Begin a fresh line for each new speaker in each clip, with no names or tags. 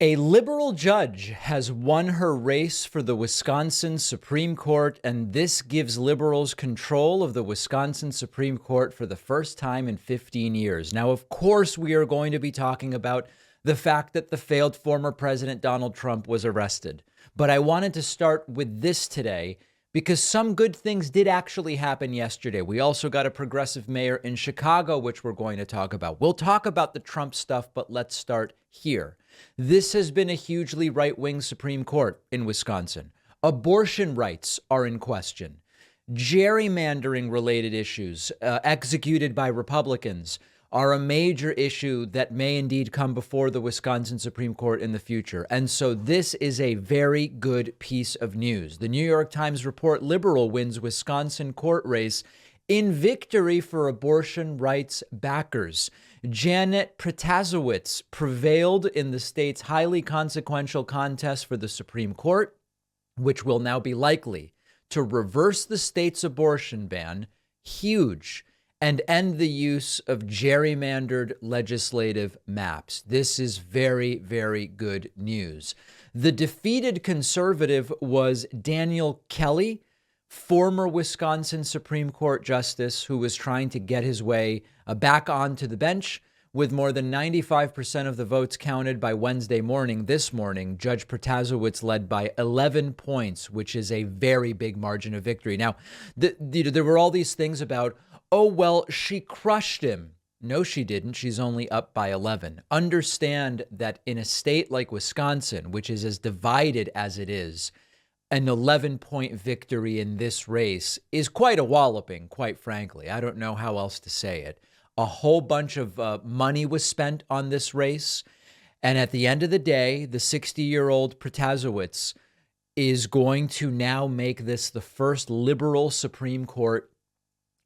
A liberal judge has won her race for the Wisconsin Supreme Court, and this gives liberals control of the Wisconsin Supreme Court for the first time in 15 years. Now, of course, we are going to be talking about the fact that the failed former president Donald Trump was arrested. But I wanted to start with this today because some good things did actually happen yesterday. We also got a progressive mayor in Chicago, which we're going to talk about. We'll talk about the Trump stuff, but let's start here. This has been a hugely right-wing Supreme Court in Wisconsin. Abortion rights are in question. Gerrymandering related issues executed by Republicans are a major issue that may indeed come before the Wisconsin Supreme Court in the future. And so this is a very good piece of news. The New York Times report liberal wins Wisconsin court race in victory for abortion rights backers. Janet Protasiewicz prevailed in the state's highly consequential contest for the Supreme Court, which will now be likely to reverse the state's abortion ban, huge, and end the use of gerrymandered legislative maps. This is very, very good news. The defeated conservative was Daniel Kelly, former Wisconsin Supreme Court justice who was trying to get his way back onto the bench. With more than 95% of the votes counted by Wednesday morning, this morning, Judge Protasiewicz led by 11 points, which is a very big margin of victory. Now, there were all these things about, oh, well, she crushed him. No, she didn't. She's only up by 11. Understand that in a state like Wisconsin, which is as divided as it is, an 11-point victory in this race is quite a walloping, quite frankly. I don't know how else to say it. A whole bunch of money was spent on this race. And at the end of the day, the 60-year-old Protasiewicz is going to now make this the first liberal Supreme Court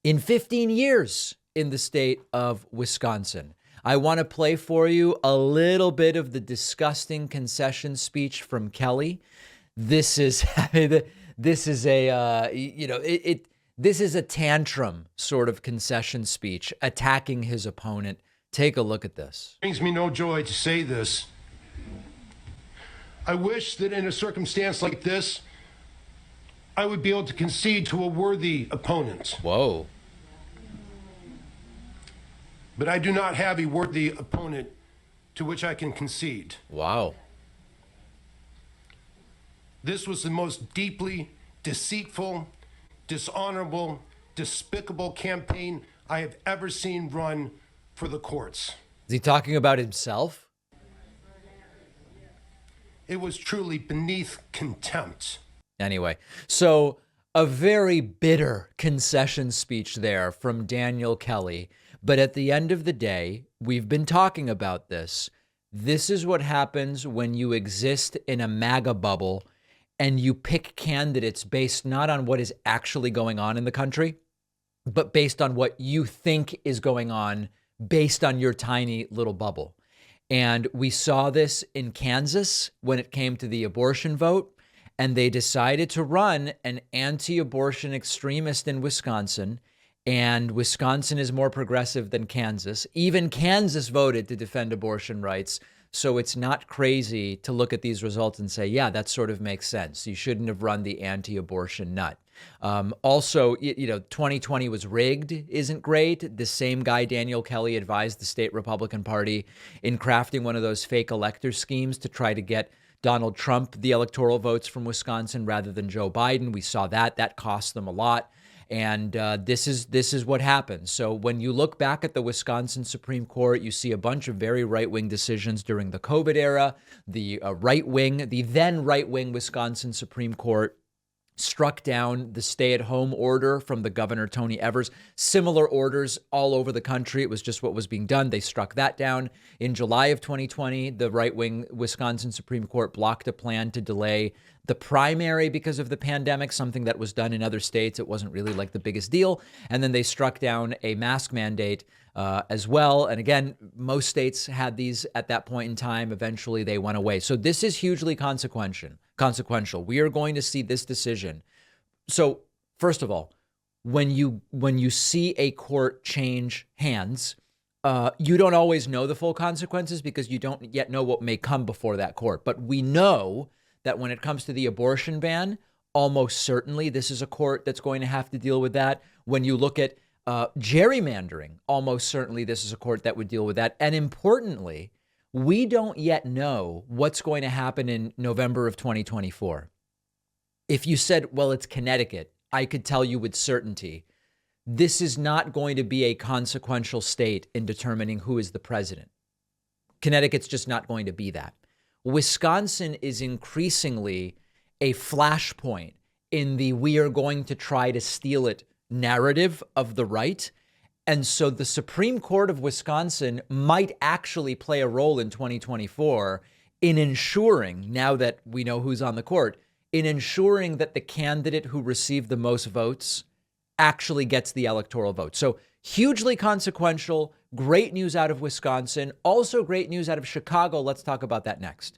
in 15 years in the state of Wisconsin. I want to play for you a little bit of the disgusting concession speech from Kelly. This is this is a tantrum sort of concession speech attacking his opponent. Take a look at this.
Brings me no joy to say this. I wish that in a circumstance like this, I would be able to concede to a worthy opponent.
Whoa.
But I do not have a worthy opponent to which I can concede.
Wow.
This was the most deeply deceitful, dishonorable, despicable campaign I have ever seen run for the courts.
Is he talking about himself?
It was truly beneath contempt.
Anyway, so a very bitter concession speech there from Daniel Kelly. But at the end of the day, we've been talking about this. This is what happens when you exist in a MAGA bubble and you pick candidates based not on what is actually going on in the country, but based on what you think is going on based on your tiny little bubble. And we saw this in Kansas when it came to the abortion vote, and they decided to run an anti-abortion extremist in Wisconsin. And Wisconsin is more progressive than Kansas. Even Kansas voted to defend abortion rights. So it's not crazy to look at these results and say, yeah, that sort of makes sense. You shouldn't have run the anti-abortion nut. Also, 2020 was rigged isn't great. The same guy, Daniel Kelly, advised the state Republican Party in crafting one of those fake elector schemes to try to get Donald Trump the electoral votes from Wisconsin rather than Joe Biden. We saw that. That cost them a lot. And this is what happens. So when you look back at the Wisconsin Supreme Court, you see a bunch of very right-wing decisions during the COVID era. The then right-wing Wisconsin Supreme Court struck down the stay-at-home order from the governor, Tony Evers. Similar orders all over the country. It was just what was being done. They struck that down. In July of 2020, the right-wing Wisconsin Supreme Court blocked a plan to delay the primary because of the pandemic, something that was done in other states. It wasn't really like the biggest deal. And then they struck down a mask mandate as well. And again, most states had these at that point in time. Eventually, they went away. So this is hugely consequential. We are going to see this decision. So first of all, when you see a court change hands, You don't always know the full consequences because you don't yet know what may come before that court. But we know that when it comes to the abortion ban, almost certainly this is a court that's going to have to deal with that. When you look at gerrymandering, almost certainly this is a court that would deal with that. And importantly, we don't yet know what's going to happen in November of 2024. If you said, well, it's Connecticut, I could tell you with certainty, this is not going to be a consequential state in determining who is the president. Connecticut's just not going to be that. Wisconsin is increasingly a flashpoint in the we are going to try to steal it narrative of the right. And so the Supreme Court of Wisconsin might actually play a role in 2024 in ensuring, now that we know who's on the court, in ensuring that the candidate who received the most votes actually gets the electoral vote. So hugely consequential, great news out of Wisconsin, also great news out of Chicago. Let's talk about that next.